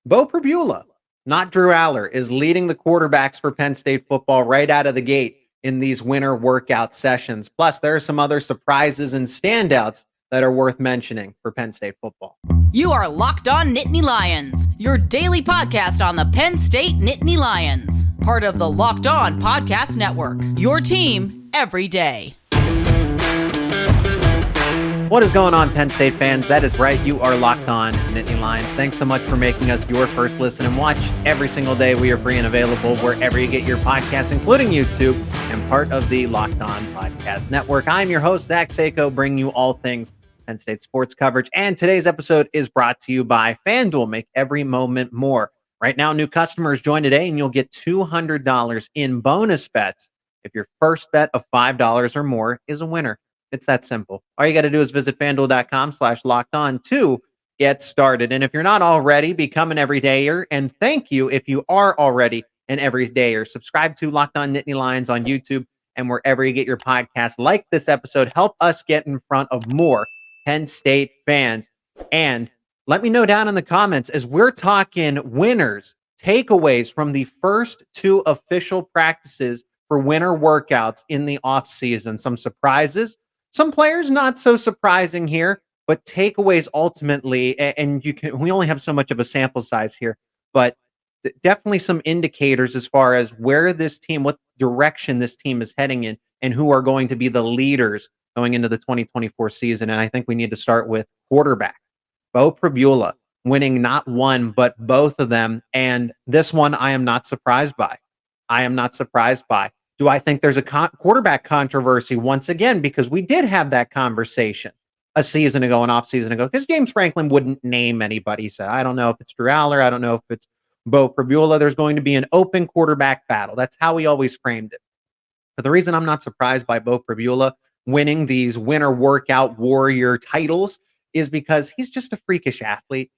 Beau Pribula, not Drew Aller, is leading the quarterbacks for Penn State football right out of the gate in these winter workout sessions. Plus, there are some other surprises and standouts that are worth mentioning for Penn State football. You are Locked On Nittany Lions, your daily podcast on the Penn State Nittany Lions, part of the Locked On Podcast Network, your team every day. What is going on, Penn State fans? That is right. You are Locked On Nittany Lions. Thanks so much for making us your first listen and watch every single day. We are free and available wherever you get your podcasts, including YouTube, and part of the Locked On Podcast Network. I'm your host, Zach Seyko, bringing you all things Penn State sports coverage. And today's episode is brought to you by FanDuel. Make every moment more. Right now, new customers join today, and you'll get $200 in bonus bets if your first bet of $5 or more is a winner. It's that simple. All you got to do is visit FanDuel.com/lockedon to get started. And if you're not already, become an everydayer. And thank you if you are already an everydayer. Subscribe to Locked On Nittany Lions on YouTube and wherever you get your podcasts. Like this episode, help us get in front of more Penn State fans. And let me know down in the comments as we're talking winners, takeaways from the first two official practices for winter workouts in the offseason. Some surprises. Some players not so surprising here, but takeaways ultimately, and we only have so much of a sample size here, but definitely some indicators as far as where this team, what direction this team is heading in, and who are going to be the leaders going into the 2024 season. And I think we need to start with quarterback. Beau Pribula winning not one, but both of them. And this one I am not surprised by. Do I think there's a quarterback controversy once again? Because we did have that conversation a season ago, an off season ago, because James Franklin wouldn't name anybody. He said, I don't know if it's Drew Aller. I don't know if it's Beau Pribula. There's going to be an open quarterback battle. That's how he always framed it. But the reason I'm not surprised by Beau Pribula winning these winter workout warrior titles is because he's just a freakish athlete.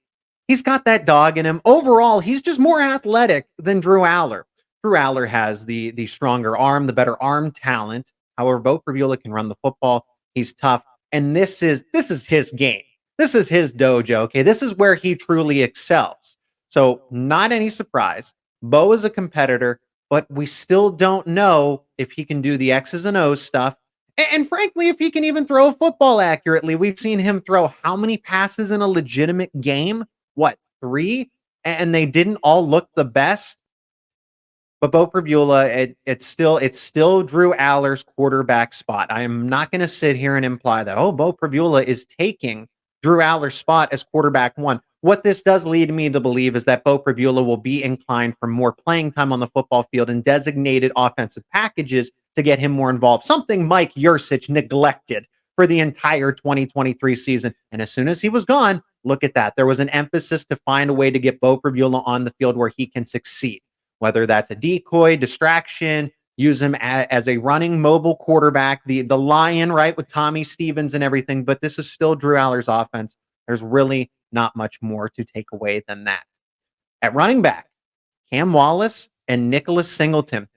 He's got that dog in him. Overall, he's just more athletic than Drew Aller. Drew Aller has the stronger arm, the better arm talent. However, Beau Pribula can run the football. He's tough. And this is his game. This is his dojo. Okay. This is where he truly excels. So not any surprise. Beau is a competitor, but we still don't know if he can do the X's and O's stuff. And frankly, if he can even throw a football accurately. We've seen him throw how many passes in a legitimate game? 3? And they didn't all look the best. But Beau Pribula, it's still Drew Aller's quarterback spot. I am not going to sit here and imply that, Beau Pribula is taking Drew Aller's spot as quarterback one. What this does lead me to believe is that Beau Pribula will be inclined for more playing time on the football field and designated offensive packages to get him more involved. Something Mike Yurcich neglected for the entire 2023 season. And as soon as he was gone, look at that. There was an emphasis to find a way to get Beau Pribula on the field where he can succeed. Whether that's a decoy, distraction, use him as a running mobile quarterback, the lion, right, with Tommy Stevens and everything. But this is still Drew Aller's offense. There's really not much more to take away than that. At running back, Cam Wallace and Nicholas Singleton.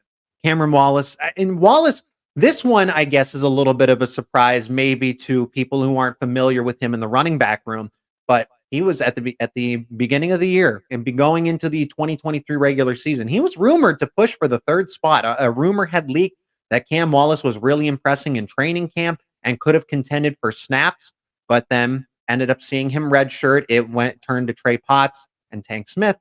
Cameron Wallace. And Wallace, this one, I guess, is a little bit of a surprise maybe to people who aren't familiar with him in the running back room. But he was at the beginning of the year and be going into the 2023 regular season. He was rumored to push for the third spot. A rumor had leaked that Cam Wallace was really impressing in training camp and could have contended for snaps, but then ended up seeing him redshirt. It turned to Trey Potts and Tank Smith.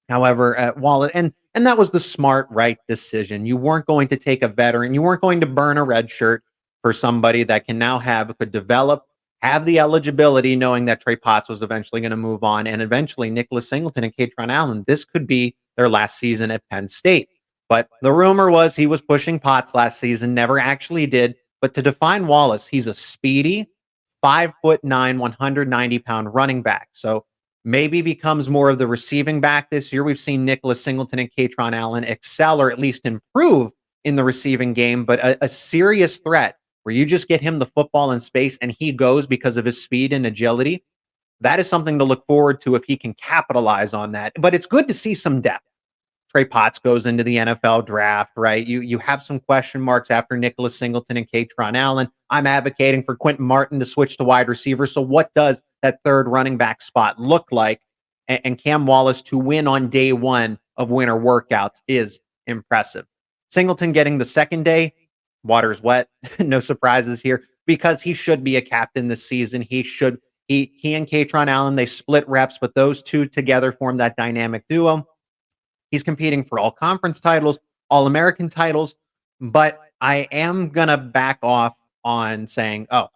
However, Wallace, and that was the smart, right decision. You weren't going to take a veteran. You weren't going to burn a red shirt for somebody that can now could develop, have the eligibility, knowing that Trey Potts was eventually going to move on, and eventually Nicholas Singleton and Katron Allen. This could be their last season at Penn State. But the rumor was he was pushing Potts last season, never actually did. But to define Wallace, he's a speedy 5'9", 190-pound running back. So maybe becomes more of the receiving back this year. We've seen Nicholas Singleton and Katron Allen excel or at least improve in the receiving game, but a serious threat where you just get him the football in space and he goes because of his speed and agility. That is something to look forward to if he can capitalize on that. But it's good to see some depth. Trey Potts goes into the NFL draft, right? You have some question marks after Nicholas Singleton and Katron Allen. I'm advocating for Quentin Martin to switch to wide receiver. So what does that third running back spot look like? and Cam Wallace to win on day one of winter workouts is impressive. Singleton getting the second day, water's wet. No surprises here because he should be a captain this season. He and Katron Allen, they split reps, but those two together form that dynamic duo. He's competing for all conference titles, all American titles, but I am going to back off on saying, oh,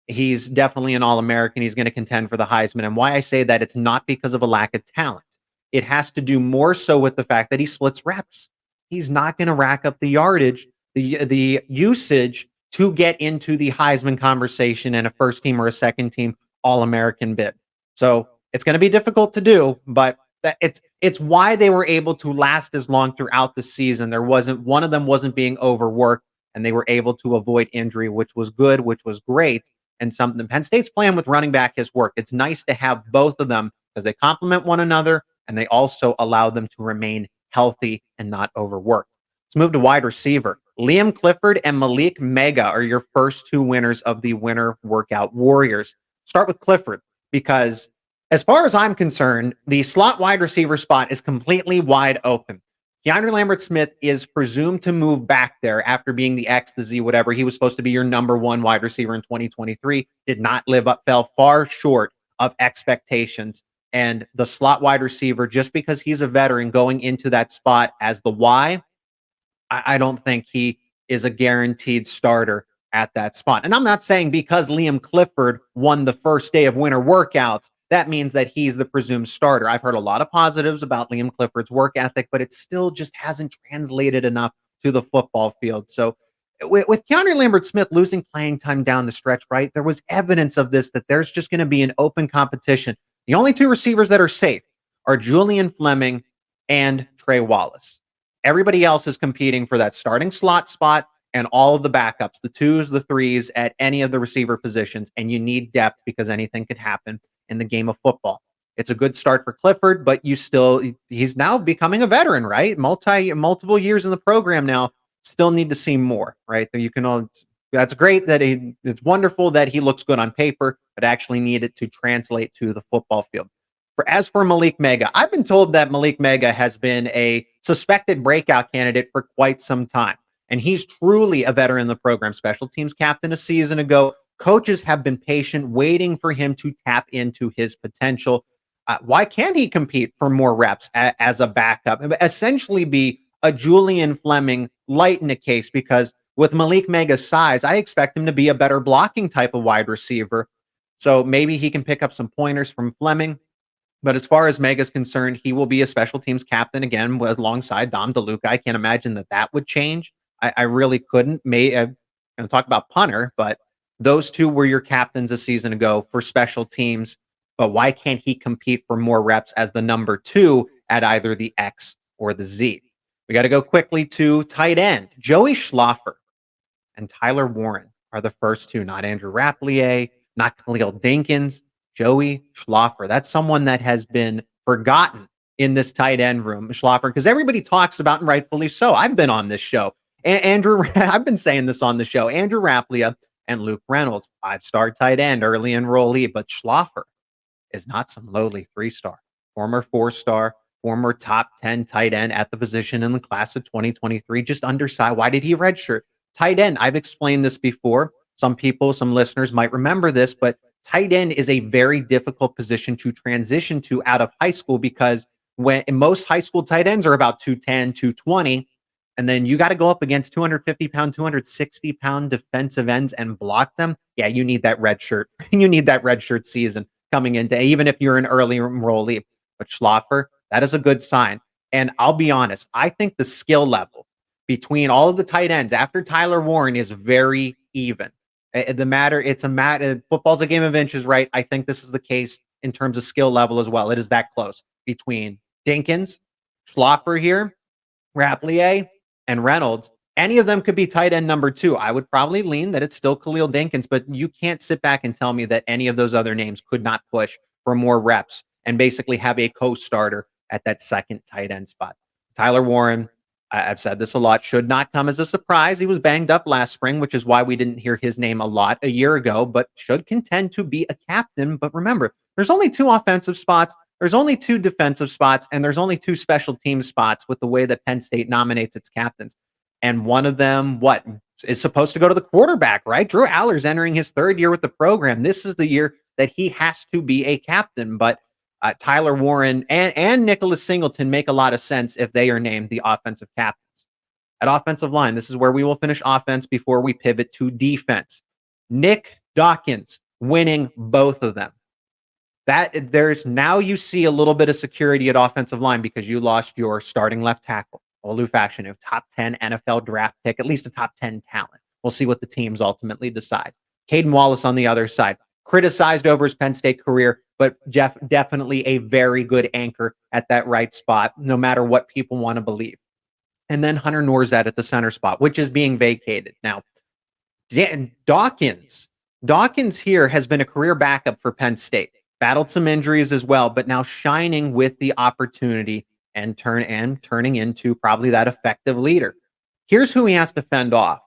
he's definitely an all American. He's going to contend for the Heisman. And why I say that, it's not because of a lack of talent. It has to do more so with the fact that he splits reps. He's not going to rack up the yardage, the usage to get into the Heisman conversation in a first team or a second team all-American bid. So it's going to be difficult to do, but it's why they were able to last as long throughout the season. One of them wasn't being overworked, and they were able to avoid injury, which was good, which was great. And something Penn State's plan with running back has worked. It's nice to have both of them because they complement one another, and they also allow them to remain healthy and not overworked. Let's move to wide receiver. Liam Clifford and Malik Mega are your first two winners of the Winter Workout Warriors. Start with Clifford because, as far as I'm concerned, the slot wide receiver spot is completely wide open. Keandre Lambert-Smith is presumed to move back there after being the X, the Z, whatever. He was supposed to be your number one wide receiver in 2023. Did not live up, fell far short of expectations. And the slot wide receiver, just because he's a veteran going into that spot as the Y, I don't think he is a guaranteed starter at that spot. And I'm not saying because Liam Clifford won the first day of winter workouts, that means that he's the presumed starter. I've heard a lot of positives about Liam Clifford's work ethic, but it still just hasn't translated enough to the football field. So with Keandre Lambert-Smith losing playing time down the stretch, right, there was evidence of this, that there's just going to be an open competition. The only two receivers that are safe are Julian Fleming and Trey Wallace. Everybody else is competing for that starting slot spot and all of the backups, the twos, the threes at any of the receiver positions. And you need depth because anything could happen in the game of football. It's a good start for Clifford, but he's now becoming a veteran, right? Multiple years in the program now. Still need to see more, right? That's great that it's wonderful that he looks good on paper, but actually need it to translate to the football field. As for Malik Mega, I've been told that Malik Mega has been a suspected breakout candidate for quite some time. And he's truly a veteran in the program. Special teams captain a season ago. Coaches have been patient, waiting for him to tap into his potential. Why can't he compete for more reps as a backup? Essentially be a Julian Fleming light in a case, because with Malik Mega's size, I expect him to be a better blocking type of wide receiver. So maybe he can pick up some pointers from Fleming. But as far as Mega's concerned, he will be a special teams captain again alongside Dom DeLuca. I can't imagine that would change. I really couldn't. I'm going to talk about punter, but those two were your captains a season ago for special teams. But why can't he compete for more reps as the number two at either the X or the Z? We got to go quickly to tight end. Joey Schlaffer and Tyler Warren are the first two, not Andrew Rapplier, not Khalil Dinkins. Joey Schlaffer. That's someone that has been forgotten in this tight end room, Schlaffer, because everybody talks about, and rightfully so. I've been on this show. I've been saying this on the show. Andrew Rapplier and Luke Reynolds, 5-star tight end, early enrollee, but Schlaffer is not some lowly 3-star, former 4-star, former top 10 tight end at the position in the class of 2023, just undersized. Why did he redshirt? Tight end, I've explained this before. Some listeners might remember this, but tight end is a very difficult position to transition to out of high school, because most high school tight ends are about 210, 220, and then you got to go up against 250-pound, 260-pound defensive ends and block them. Yeah, you need that red shirt. You need that red shirt season coming into, even if you're an early enrollee. But Schlaffer, that is a good sign. And I'll be honest, I think the skill level between all of the tight ends after Tyler Warren is very even. Football's a game of inches, right? I think this is the case in terms of skill level as well. It is that close between Dinkins, Schlaffer here, Rapplier, and Reynolds. Any of them could be tight end number two. I would probably lean that it's still Khalil Dinkins, but you can't sit back and tell me that any of those other names could not push for more reps and basically have a co-starter at that second tight end spot. Tyler Warren, I've said this a lot, should not come as a surprise. He was banged up last spring, which is why we didn't hear his name a lot a year ago, but should contend to be a captain. But remember, there's only two offensive spots. there's only 2 defensive spots and there's only 2 special team spots with the way that Penn State nominates its captains. And one of them, what, is supposed to go to the quarterback, right? Drew Aller's entering his 3rd year with the program. This is the year that he has to be a captain. But Tyler Warren and Nicholas Singleton make a lot of sense if they are named the offensive captains. At offensive line, this is where we will finish offense before we pivot to defense. Nick Dawkins winning both of them. That there's now you see a little bit of security at offensive line because you lost your starting left tackle, Olu Fashanu, top 10 NFL draft pick, at least a top 10 talent. We'll see what the teams ultimately decide. Caden Wallace on the other side, criticized over his Penn State career, but definitely a very good anchor at that right spot, no matter what people want to believe. And then Hunter Norzad at the center spot, which is being vacated. Now, Dawkins here has been a career backup for Penn State. Battled some injuries as well, but now shining with the opportunity and turning into probably that effective leader. Here's who he has to fend off.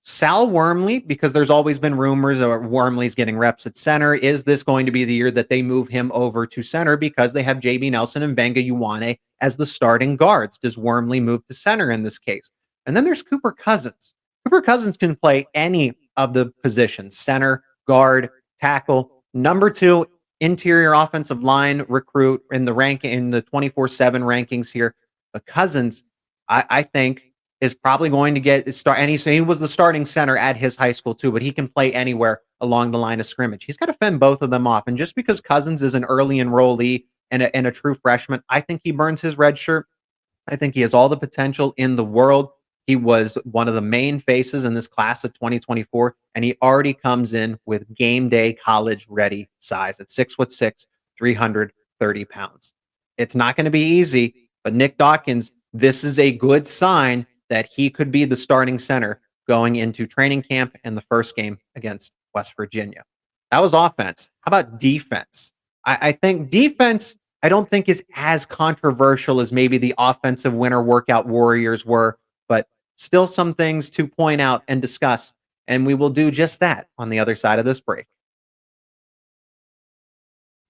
Sal Wormley, because there's always been rumors of Wormley's getting reps at center. Is this going to be the year that they move him over to center because they have JB Nelson and Venga Ioane as the starting guards? Does Wormley move to center in this case? And then there's Cooper Cousins. Cooper Cousins can play any of the positions, center, guard, tackle. Number 2 interior offensive line recruit in the 24/7 rankings here. But Cousins, I think, is probably going to get start. And he was the starting center at his high school too, but he can play anywhere along the line of scrimmage. He's got to fend both of them off. And just because Cousins is an early enrollee and a true freshman, I think he burns his red shirt. I think he has all the potential in the world. He was one of the main faces in this class of 2024, and he already comes in with game day college ready size at 6'6", 330 pounds. It's not going to be easy, but Nick Dawkins, this is a good sign that he could be the starting center going into training camp and the first game against West Virginia. That was offense. How about defense? I think defense, I don't think is as controversial as maybe the offensive winter workout warriors were, but still some things to point out and discuss, and we will do just that on the other side of this break.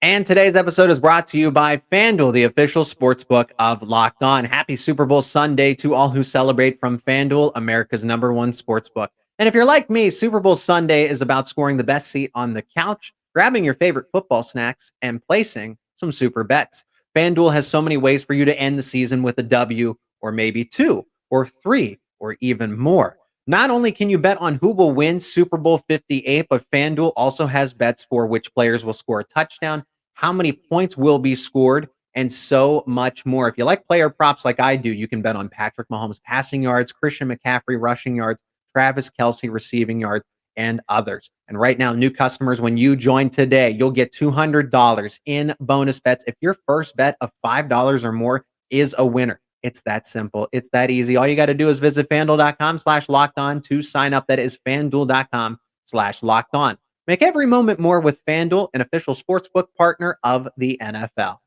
And today's episode is brought to you by FanDuel, the official sportsbook of Locked On. Happy Super Bowl Sunday to all who celebrate from FanDuel, America's #1 sportsbook. And if you're like me, Super Bowl Sunday is about scoring the best seat on the couch, grabbing your favorite football snacks, and placing some super bets. FanDuel has so many ways for you to end the season with a W, or maybe 2, or 3, or even more. Not only can you bet on who will win Super Bowl 58, but FanDuel also has bets for which players will score a touchdown, how many points will be scored, and so much more. If you like player props like I do, you can bet on Patrick Mahomes passing yards, Christian McCaffrey rushing yards, Travis Kelce receiving yards, and others. And right now, new customers, when you join today, you'll get $200 in bonus bets if your first bet of $5 or more is a winner. It's that simple. It's that easy. All you got to do is visit FanDuel.com/lockedon to sign up. That is FanDuel.com/lockedon. Make every moment more with FanDuel, an official sportsbook partner of the NFL.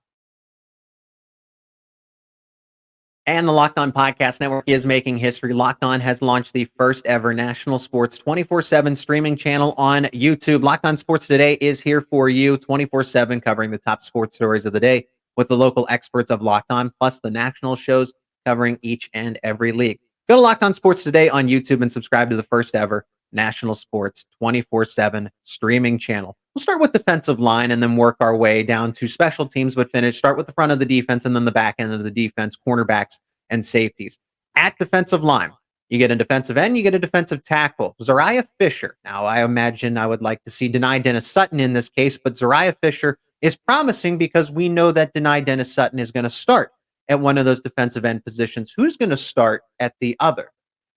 And the Locked On Podcast Network is making history. Locked On has launched the first ever national sports 24/7 streaming channel on YouTube. Locked On Sports Today is here for you 24/7, covering the top sports stories of the day with the local experts of Locked On, plus the national shows covering each and every league. Go to Locked On Sports Today on YouTube and subscribe to the first ever national sports 24/7 streaming channel. We'll start with defensive line and then work our way down to special teams, but start with the front of the defense and then the back end of the defense, cornerbacks and safeties. At defensive line, you get a defensive end, you get a defensive tackle. Zariah Fisher. Now, I imagine I would like to see Dani Dennis Sutton in this case, but Zariah Fisher is promising because we know that Dani Dennis Sutton is going to start at one of those defensive end positions. Who's going to start at the other?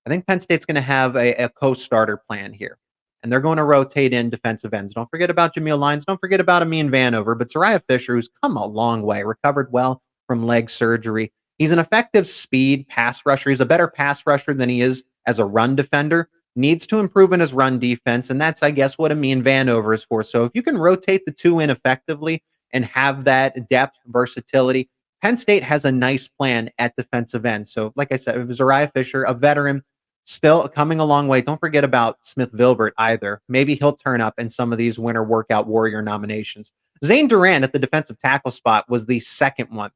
I think Penn State's going to have a co-starter plan here, and they're going to rotate in defensive ends. Don't forget about Jameel Lyons. Don't forget about Amin Vanover, but Zariah Fisher, who's come a long way, recovered well from leg surgery. He's an effective speed pass rusher. He's a better pass rusher than he is as a run defender. Needs to improve in his run defense, and that's, I guess, what Amin Vanover is for. So if you can rotate the two in effectively and have that depth, versatility, Penn State has a nice plan at defensive end. So like I said, Zariah Fisher, a veteran, still coming a long way. Don't forget about Smith Vilbert either. Maybe he'll turn up in some of these winter workout warrior nominations. Zane Durant at the defensive tackle spot was the second one.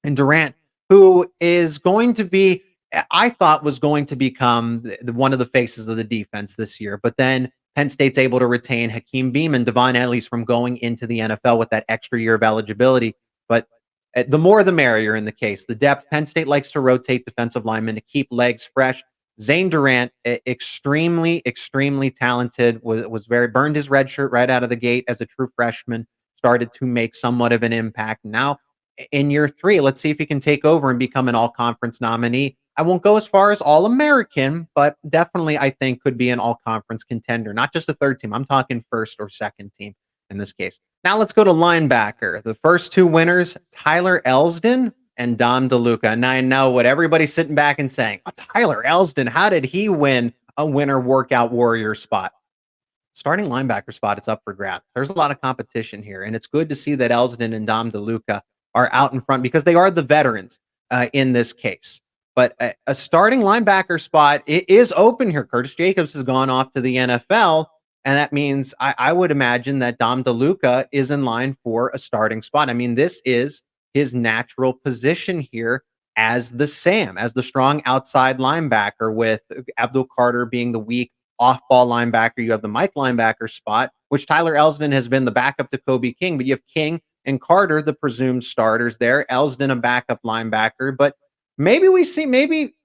And Durant, who is going to be, I thought was going to become one of the faces of the defense this year. But then Penn State's able to retain Hakeem Beam, Devon Ellis from going into the NFL with that extra year of eligibility. But the more the merrier in the case. The depth, Penn State likes to rotate defensive linemen to keep legs fresh. Zane Durant, extremely, extremely talented, was very burned his red shirt right out of the gate as a true freshman, started to make somewhat of an impact. Now, in year 3, let's see if he can take over and become an all-conference nominee. I won't go as far as All-American, but definitely I think could be an all-conference contender, not just a third team. I'm talking first or second team in this case. Now let's go to linebacker. The first 2 winners, Tyler Elsdon and Dom DeLuca. And I know what everybody's sitting back and saying, Tyler Elsdon, how did he win a winner workout warrior spot? Starting linebacker spot, it's up for grabs. There's a lot of competition here, and it's good to see that Elsdon and Dom DeLuca are out in front because they are the veterans in this case. But a starting linebacker spot, it is open here. Curtis Jacobs has gone off to the NFL, and that means I would imagine that Dom DeLuca is in line for a starting spot. I mean, this is his natural position here as the Sam, as the strong outside linebacker, with Abdul Carter being the weak off-ball linebacker. You have the Mike linebacker spot, which Tyler Elsdon has been the backup to Kobe King, but you have King and Carter, the presumed starters there. Elsdon, a backup linebacker, but maybe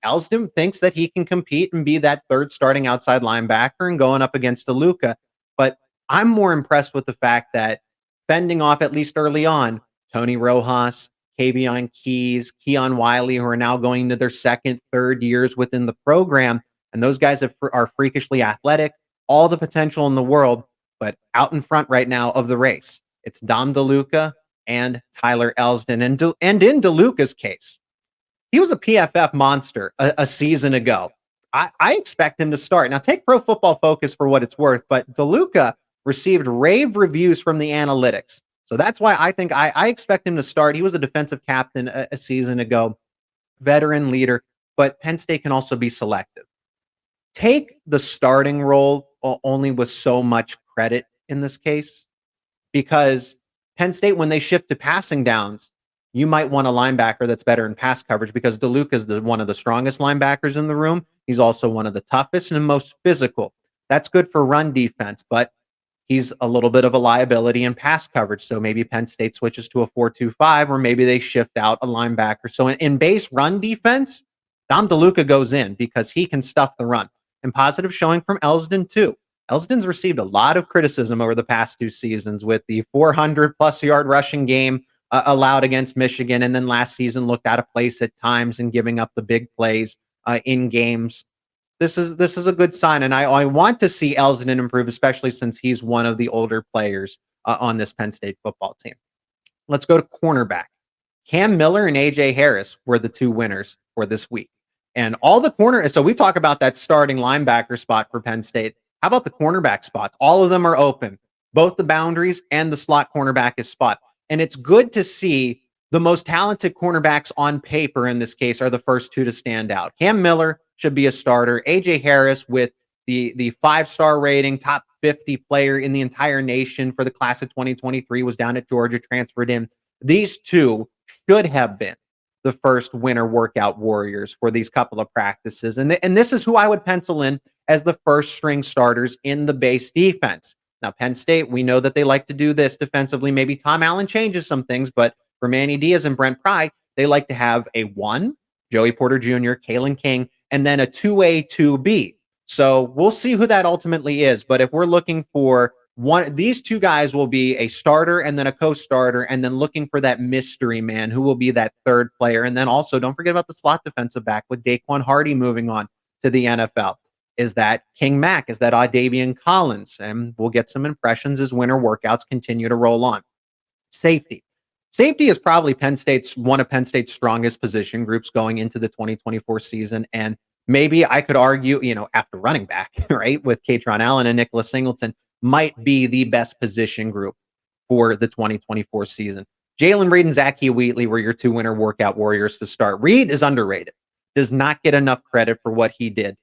Elsdon thinks that he can compete and be that third starting outside linebacker and going up against DeLuca. But I'm more impressed with the fact that fending off, at least early on, Tony Rojas, Kavion Keys, Keon Wiley, who are now going into their second, third years within the program. And those guys are freakishly athletic, all the potential in the world, but out in front right now of the race, it's Dom DeLuca and Tyler Elsdon. And in DeLuca's case, he was a PFF monster a season ago. I expect him to start. Now, take Pro Football Focus for what it's worth, but DeLuca received rave reviews from the analytics. So that's why I think I expect him to start. He was a defensive captain a season ago, veteran leader, but Penn State can also be selective. Take the starting role only with so much credit in this case, because Penn State, when they shift to passing downs, you might want a linebacker that's better in pass coverage because DeLuca is one of the strongest linebackers in the room. He's also one of the toughest and most physical. That's good for run defense, but he's a little bit of a liability in pass coverage. So maybe Penn State switches to a 4-2-5, or maybe they shift out a linebacker. So in base run defense, Dom DeLuca goes in because he can stuff the run. And positive showing from Elsdon too. Elsdon's received a lot of criticism over the past 2 seasons with the 400-plus yard rushing game allowed against Michigan, and then last season looked out of place at times and giving up the big plays in games. This is a good sign, and I want to see Elsdon improve, especially since he's one of the older players on this Penn State football team. Let's go to cornerback. Cam Miller and A.J. Harris were the 2 winners for this week. And all the corner, so we talk about that starting linebacker spot for Penn State. How about the cornerback spots? All of them are open. Both the boundaries and the slot cornerback is spot. And it's good to see the most talented cornerbacks on paper in this case are the first 2 to stand out. Cam Miller should be a starter. A.J. Harris with the 5-star rating, top 50 player in the entire nation for the class of 2023, was down at Georgia, transferred in. These 2 should have been the first winter workout warriors for these couple of practices. And this is who I would pencil in as the first string starters in the base defense. Now, Penn State, we know that they like to do this defensively. Maybe Tom Allen changes some things, but for Manny Diaz and Brent Pry, they like to have a 1, Joey Porter Jr., Kalen King, and then a 2A, 2B. So we'll see who that ultimately is. But if we're looking for one, these 2 guys will be a starter and then a co-starter, and then looking for that mystery man who will be that third player. And then also don't forget about the slot defensive back with Daquan Hardy moving on to the NFL. Is that King Mack? Is that Davian Collins? And we'll get some impressions as winter workouts continue to roll on. Safety. Safety is probably one of Penn State's strongest position groups going into the 2024 season. And maybe I could argue, after running back, right, with Katron Allen and Nicholas Singleton, might be the best position group for the 2024 season. Jalen Reed and Zacchaeus Wheatley were your 2 winter workout warriors to start. Reed is underrated, does not get enough credit for what he did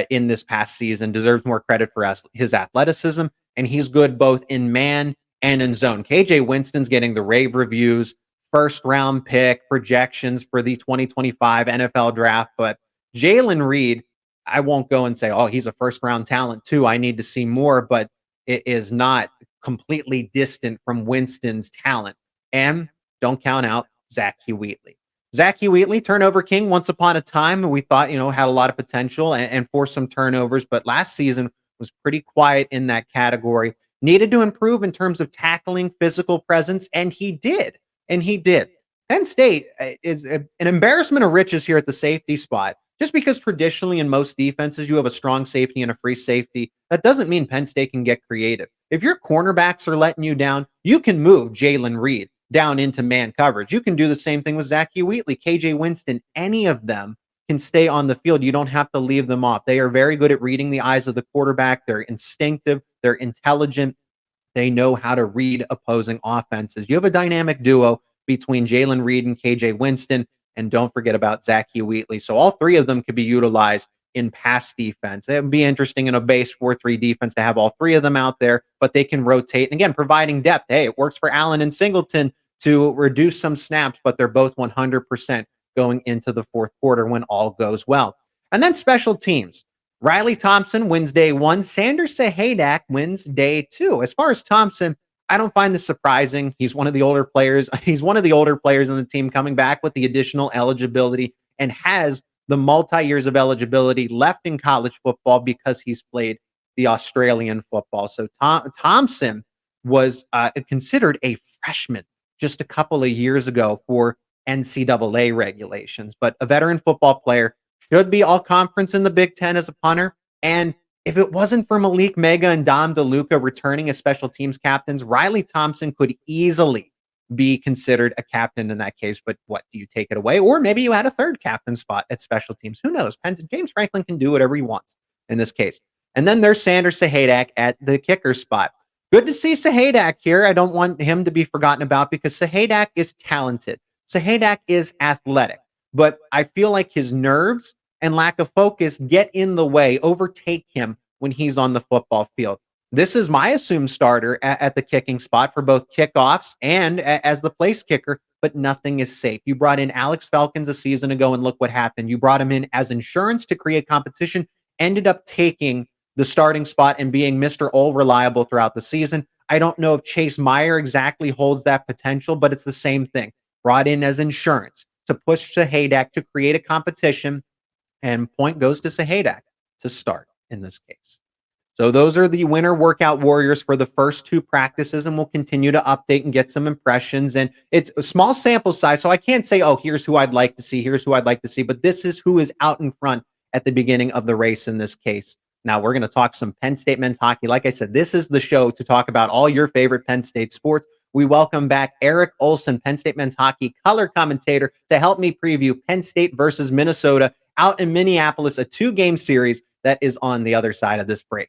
in this past season, deserves more credit for his athleticism, and he's good both in man and in zone. KJ Winston's getting the rave reviews, first round pick projections for the 2025 NFL draft. But Jalen Reed, I won't go and say, oh, he's a first round talent too. I need to see more, but it is not completely distant from Winston's talent. And don't count out Zach Wheatley. Zach Wheatley, turnover king once upon a time. We thought, had a lot of potential and forced some turnovers, but last season was pretty quiet in that category. Needed to improve in terms of tackling, physical presence, and he did. Penn State is an embarrassment of riches here at the safety spot. Just because traditionally in most defenses you have a strong safety and a free safety, that doesn't mean Penn State can get creative. If your cornerbacks are letting you down, you can move Jalen Reed down into man coverage. You can do the same thing with Zach Wheatley, KJ Winston. Any of them can stay on the field. You don't have to leave them off. They are very good at reading the eyes of the quarterback. They're instinctive. They're intelligent. They know how to read opposing offenses. You have a dynamic duo between Jalen Reed and KJ Winston. And don't forget about Zach Wheatley. So all three of them could be utilized in pass defense. It would be interesting in a base 4-3 defense to have all three of them out there, but they can rotate. And again, providing depth. Hey, it works for Allen and Singleton to reduce some snaps, but they're both 100% going into the fourth quarter when all goes well. And then special teams. Riley Thompson wins day one. Sanders Sahadak wins day two. As far as Thompson, I don't find this surprising. He's one of the older players. He's one of the older players on the team coming back with the additional eligibility and has the multi-years of eligibility left in college football because he's played the Australian football. So Thompson was considered a freshman just a couple of years ago for NCAA regulations, but a veteran football player, should be all conference in the Big Ten as a punter. And if it wasn't for Malik Mega and Dom DeLuca returning as special teams captains, Riley Thompson could easily be considered a captain in that case. But what, do you take it away? Or maybe you had a third captain spot at special teams. Who knows? James Franklin can do whatever he wants in this case. And then there's Sanders Sahadak at the kicker spot. Good to see Sahadak here. I don't want him to be forgotten about because Sahadak is talented. Sahadak is athletic. But I feel like his nerves and lack of focus get in the way, overtake him when he's on the football field. This is my assumed starter at the kicking spot for both kickoffs and as the place kicker, but nothing is safe. You brought in Alex Falcons a season ago, and look what happened. You brought him in as insurance to create competition, ended up taking the starting spot and being Mr. All Reliable throughout the season. I don't know if Chase Meyer exactly holds that potential, but it's the same thing. Brought in as insurance to push Sahadak to create a competition, and point goes to Sahadak to start in this case. So those are the winter workout warriors for the first two practices, and we'll continue to update and get some impressions. And it's a small sample size, so I can't say, oh, here's who I'd like to see, but this is who is out in front at the beginning of the race in this case. Now we're going to talk some Penn State men's hockey. Like I said, this is the show to talk about all your favorite Penn State sports. We welcome back Eric Ohlson, Penn State men's hockey color commentator, to help me preview Penn State versus Minnesota out in Minneapolis, a 2-game series that is on the other side of this break.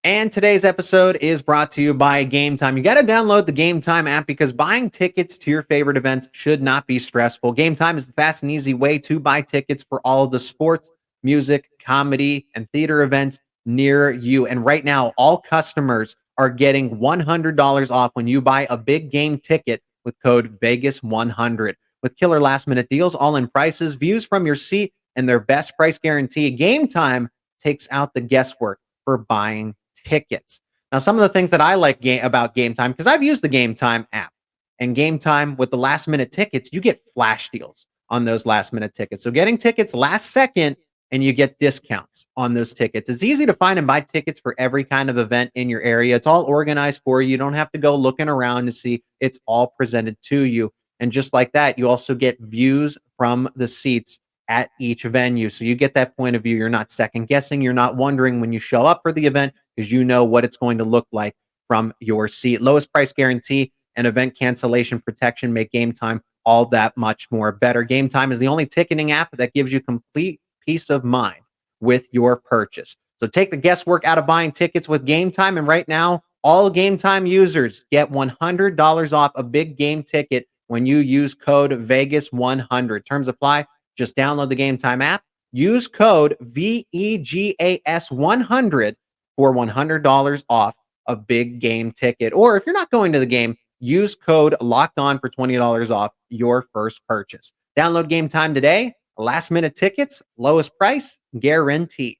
And today's episode is brought to you by Gametime. You got to download the Gametime app because buying tickets to your favorite events should not be stressful. Gametime is the fast and easy way to buy tickets for all of the sports, music, comedy, and theater events near you. And right now, all customers are getting $100 off when you buy a big game ticket with code Vegas100. With killer last-minute deals, all-in prices, views from your seat, and their best price guarantee, Gametime takes out the guesswork for buying tickets. Now, some of the things that I like about Gametime, because I've used the Gametime app, and Gametime with the last-minute tickets, you get flash deals on those last-minute tickets. So getting tickets last second, and you get discounts on those tickets. It's easy to find and buy tickets for every kind of event in your area. It's all organized for you. You don't have to go looking around to see. It's all presented to you. And just like that, you also get views from the seats at each venue. So you get that point of view. You're not second guessing. You're not wondering when you show up for the event because you know what it's going to look like from your seat. Lowest price guarantee and event cancellation protection make Gametime all that much more better. Gametime is the only ticketing app that gives you complete peace of mind with your purchase. So take the guesswork out of buying tickets with Gametime. And right now, all Gametime users get $100 off a big game ticket when you use code Vegas100. Terms apply. Just download the Gametime app. Use code VEGAS100 for $100 off a big game ticket. Or if you're not going to the game, use code Locked On for $20 off your first purchase. Download Game Time today. Last minute tickets, lowest price, guaranteed.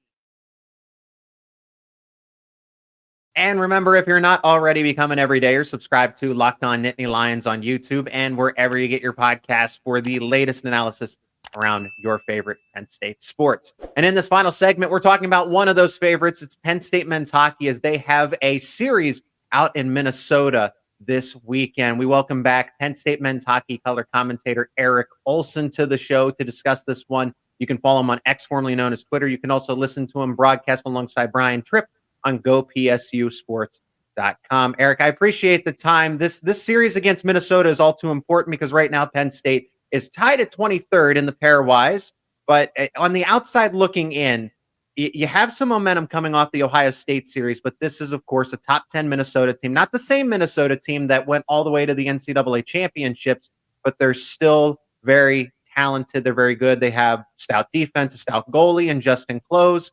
And remember, if you're not already becoming everydayer, subscribe to Locked On Nittany Lions on YouTube and wherever you get your podcasts for the latest analysis around your favorite Penn State sports. And in this final segment, we're talking about one of those favorites. It's Penn State men's hockey, as they have a series out in Minnesota this weekend. We welcome back Penn State men's hockey color commentator Eric Ohlson to the show to discuss this one. You can follow him on X, formerly known as Twitter. You can also listen to him broadcast alongside Brian Tripp on GoPSUSports.com. Eric, I appreciate the time. This series against Minnesota is all too important because right now Penn State is tied at 23rd in the pairwise, but on the outside looking in, you have some momentum coming off the Ohio State series, but this is, of course, a top 10 Minnesota team. Not the same Minnesota team that went all the way to the NCAA championships, but they're still very talented. They're very good. They have stout defense, a stout goalie, and Justin Close.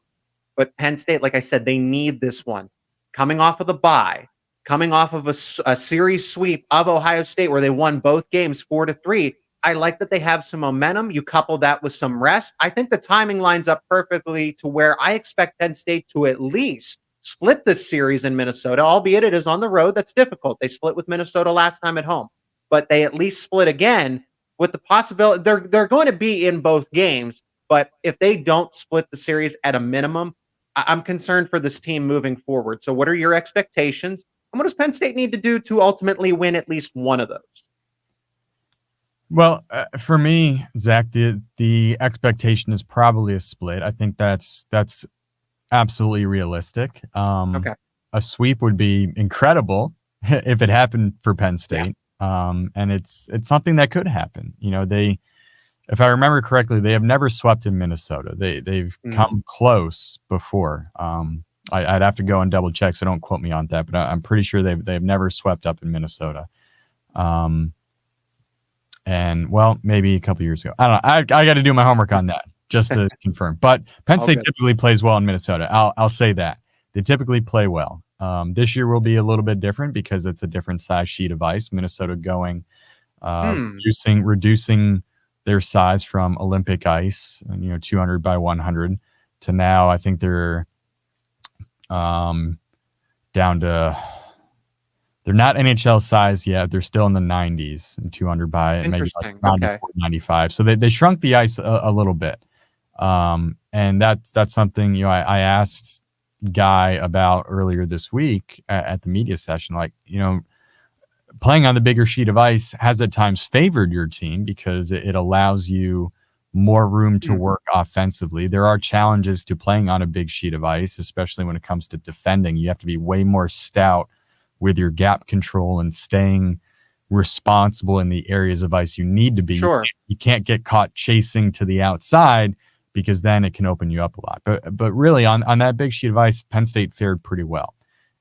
But Penn State, like I said, they need this one. Coming off of the bye, coming off of a series sweep of Ohio State where they won both games 4-3, I like that they have some momentum. You couple that with some rest. I think the timing lines up perfectly to where I expect Penn State to at least split this series in Minnesota, albeit it is on the road. That's difficult. They split with Minnesota last time at home, but they at least split again with the possibility they're going to be in both games. But if they don't split the series at a minimum, I'm concerned for this team moving forward. So what are your expectations? And what does Penn State need to do to ultimately win at least one of those? Well, for me, Zach, the expectation is probably a split. I think that's absolutely realistic. Okay. A sweep would be incredible if it happened for Penn State. Yeah. And it's something that could happen. You know, if I remember correctly, they have never swept in Minnesota. They've come close before. I'd have to go and double check, so don't quote me on that, but I'm pretty sure they've never swept up in Minnesota. And well, maybe a couple years ago. I don't know. I got to do my homework on that just to confirm. But Penn State typically plays well in Minnesota. I'll say that. They typically play well. This year will be a little bit different because it's a different size sheet of ice. Minnesota going reducing their size from Olympic ice, 200 by 100 to now. I think they're down to. They're not NHL size yet. They're still in the 90s and 200 by maybe like 94, 95. So they shrunk the ice a little bit. And that's something, I asked Guy about earlier this week at the media session. Like, playing on the bigger sheet of ice has at times favored your team because it allows you more room to work offensively. There are challenges to playing on a big sheet of ice, especially when it comes to defending. You have to be way more stout with your gap control and staying responsible in the areas of ice you need to be. Sure. You can't get caught chasing to the outside because then it can open you up a lot. But really on that big sheet of ice, Penn State fared pretty well.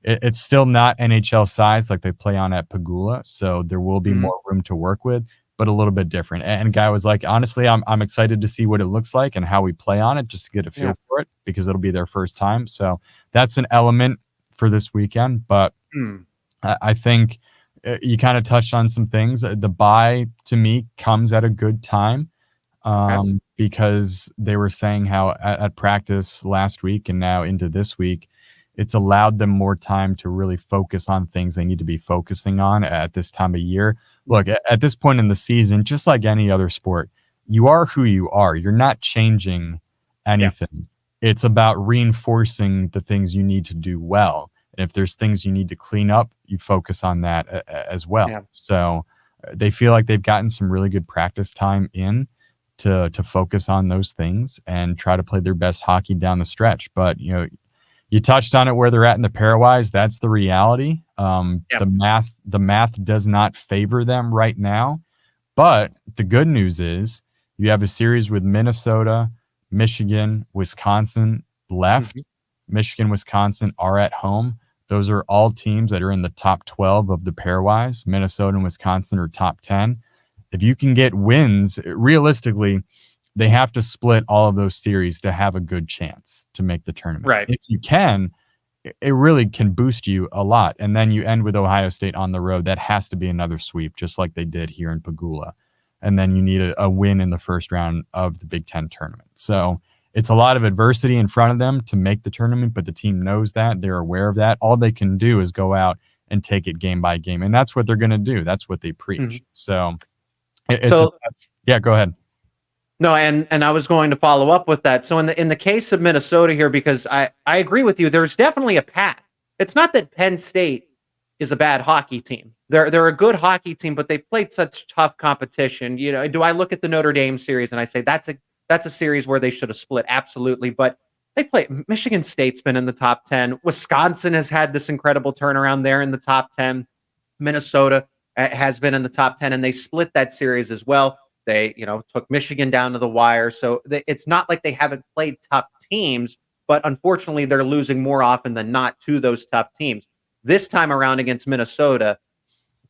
It's still not NHL size like they play on at Pagula, so there will be more room to work with, but a little bit different. And Guy was like, honestly, I'm excited to see what it looks like and how we play on it just to get a feel for it because it'll be their first time. So that's an element for this weekend. But I think you kind of touched on some things. The bye, to me, comes at a good time because they were saying how at practice last week and now into this week, it's allowed them more time to really focus on things they need to be focusing on at this time of year. Look, at this point in the season, just like any other sport, you are who you are. You're not changing anything. Yeah. It's about reinforcing the things you need to do well. And if there's things you need to clean up, you focus on that as well. Yeah. So they feel like they've gotten some really good practice time in to focus on those things and try to play their best hockey down the stretch. But, you touched on it where they're at in the pairwise. That's the reality. The math does not favor them right now. But the good news is you have a series with Minnesota, Michigan, Wisconsin left. Michigan, Wisconsin are at home. Those are all teams that are in the top 12 of the pairwise. Minnesota and Wisconsin are top 10. If you can get wins, realistically, they have to split all of those series to have a good chance to make the tournament. Right. If you can, it really can boost you a lot. And then you end with Ohio State on the road. That has to be another sweep, just like they did here in Pagula. And then you need a win in the first round of the Big Ten tournament. So it's a lot of adversity in front of them to make the tournament, but the team knows that. They're aware of that. All they can do is go out and take it game by game. And that's what they're going to do. That's what they preach. Mm-hmm. So, yeah, go ahead. No, and I was going to follow up with that. So in the case of Minnesota here, because I agree with you, there's definitely a path. It's not that Penn State is a bad hockey team. They're a good hockey team, but they played such tough competition. You know, do I look at the Notre Dame series and I say that's a series where they should have split? Absolutely. But they play. Michigan State's been in the top 10. Wisconsin has had this incredible turnaround there in the top 10. Minnesota has been in the top 10, and they split that series as well. They, took Michigan down to the wire. So it's not like they haven't played tough teams, but unfortunately they're losing more often than not to those tough teams. This time around against Minnesota,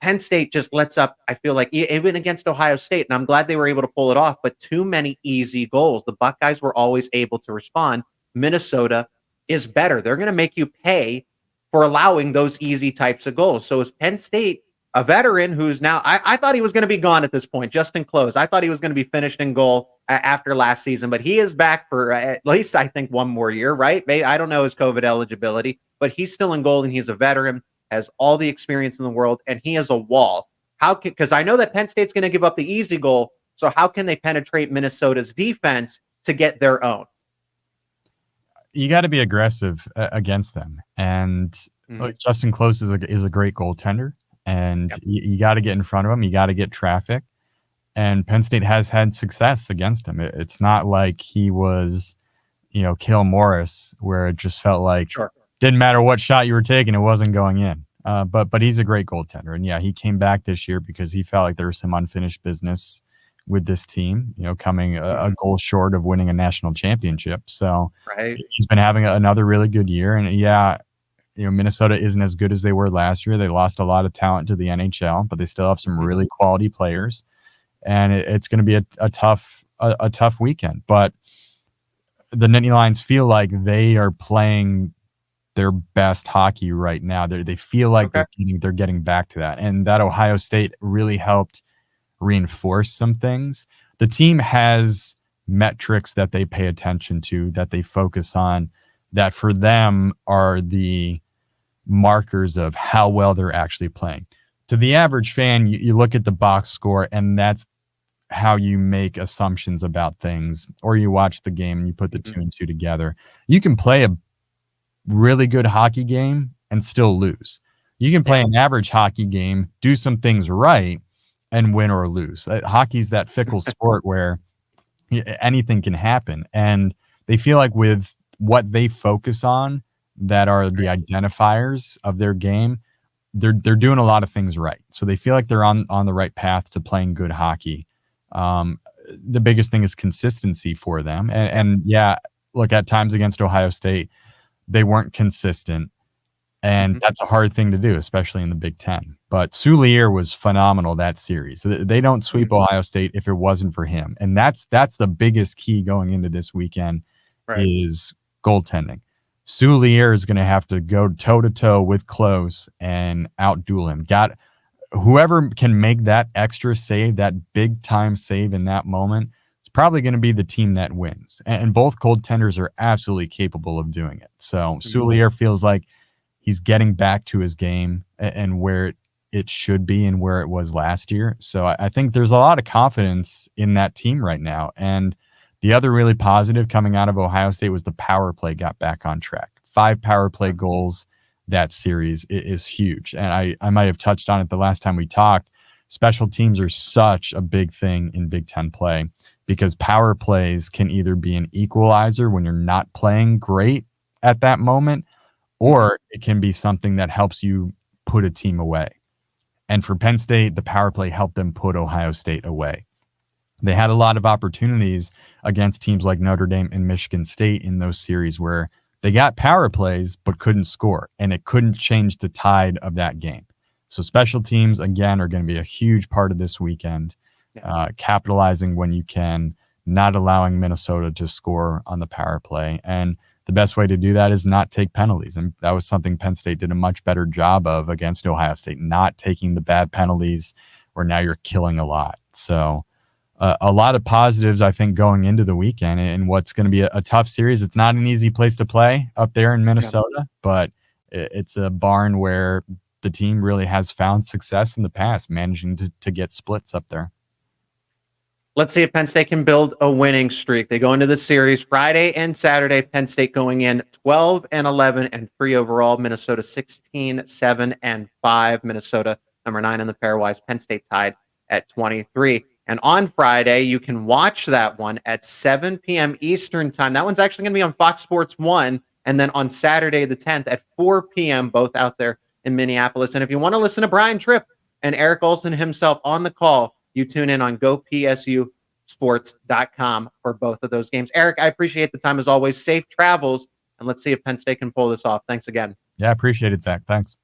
Penn State just lets up, I feel like, even against Ohio State, and I'm glad they were able to pull it off, but too many easy goals. The Buckeyes were always able to respond. Minnesota is better. They're going to make you pay for allowing those easy types of goals. So is Penn State a veteran who's now, I thought he was going to be gone at this point, Justin Close. I thought he was going to be finished in goal after last season, but he is back for at least, I think, one more year, right? Maybe, I don't know his COVID eligibility, but he's still in goal, and he's a veteran, has all the experience in the world, and he is a wall. Because I know that Penn State's going to give up the easy goal, so how can they penetrate Minnesota's defense to get their own? You got to be aggressive against them. And Justin Close is a great goaltender. And you got to get in front of him. You got to get traffic. And Penn State has had success against him. It's not like he was, Kill Morris, where it just felt like didn't matter what shot you were taking, it wasn't going in. But he's a great goaltender. And he came back this year because he felt like there was some unfinished business with this team, coming a goal short of winning a national championship. So he's been having another really good year. And Minnesota isn't as good as they were last year. They lost a lot of talent to the NHL, but they still have some really quality players, and it's going to be a tough weekend. But the Nittany Lions feel like they are playing their best hockey right now. They feel like they're getting back to that, and that Ohio State really helped reinforce some things. The team has metrics that they pay attention to, that they focus on, that for them are the markers of how well they're actually playing. To the average fan, you look at the box score, and that's how you make assumptions about things, or you watch the game and you put the two and two together. You can play a really good hockey game and still lose. You can play an average hockey game, do some things right, and win or lose. Hockey's that fickle sport where anything can happen. And they feel like with what they focus on, that are the identifiers of their game, they're doing a lot of things right. So they feel like they're on the right path to playing good hockey. The biggest thing is consistency for them. And look, at times against Ohio State, they weren't consistent. And that's a hard thing to do, especially in the Big Ten. But Soulier was phenomenal that series. They don't sweep Ohio State if it wasn't for him. And that's the biggest key going into this weekend is goaltending. Soulier is going to have to go toe-to-toe with Close and outduel him. Whoever can make that extra save, that big-time save in that moment, is probably going to be the team that wins. And both goaltenders are absolutely capable of doing it. So Soulier feels like he's getting back to his game and where it should be and where it was last year. So I think there's a lot of confidence in that team right now. And the other really positive coming out of Ohio State was the power play got back on track. 5 power play goals that series is huge. And I might have touched on it the last time we talked. Special teams are such a big thing in Big Ten play because power plays can either be an equalizer when you're not playing great at that moment, or it can be something that helps you put a team away. And for Penn State, the power play helped them put Ohio State away. They had a lot of opportunities against teams like Notre Dame and Michigan State in those series where they got power plays but couldn't score, and it couldn't change the tide of that game. So special teams, again, are going to be a huge part of this weekend, capitalizing when you can, not allowing Minnesota to score on the power play. And the best way to do that is not take penalties. And that was something Penn State did a much better job of against Ohio State, not taking the bad penalties where now you're killing a lot. So a lot of positives, I think, going into the weekend and what's going to be a tough series. It's not an easy place to play up there in Minnesota, but it's a barn where the team really has found success in the past, managing to get splits up there. Let's see if Penn State can build a winning streak. They go into the series Friday and Saturday. Penn State going in 12-11 and 3 overall. Minnesota 16-7-5. Minnesota number 9 in the pairwise. Penn State tied at 23. And on Friday, you can watch that one at 7 p.m. Eastern time. That one's actually going to be on Fox Sports 1. And then on Saturday the 10th at 4 p.m., both out there in Minneapolis. And if you want to listen to Brian Tripp and Eric Ohlson himself on the call, you tune in on gopsusports.com for both of those games. Eric, I appreciate the time as always. Safe travels, and let's see if Penn State can pull this off. Thanks again. Yeah, I appreciate it, Zach. Thanks.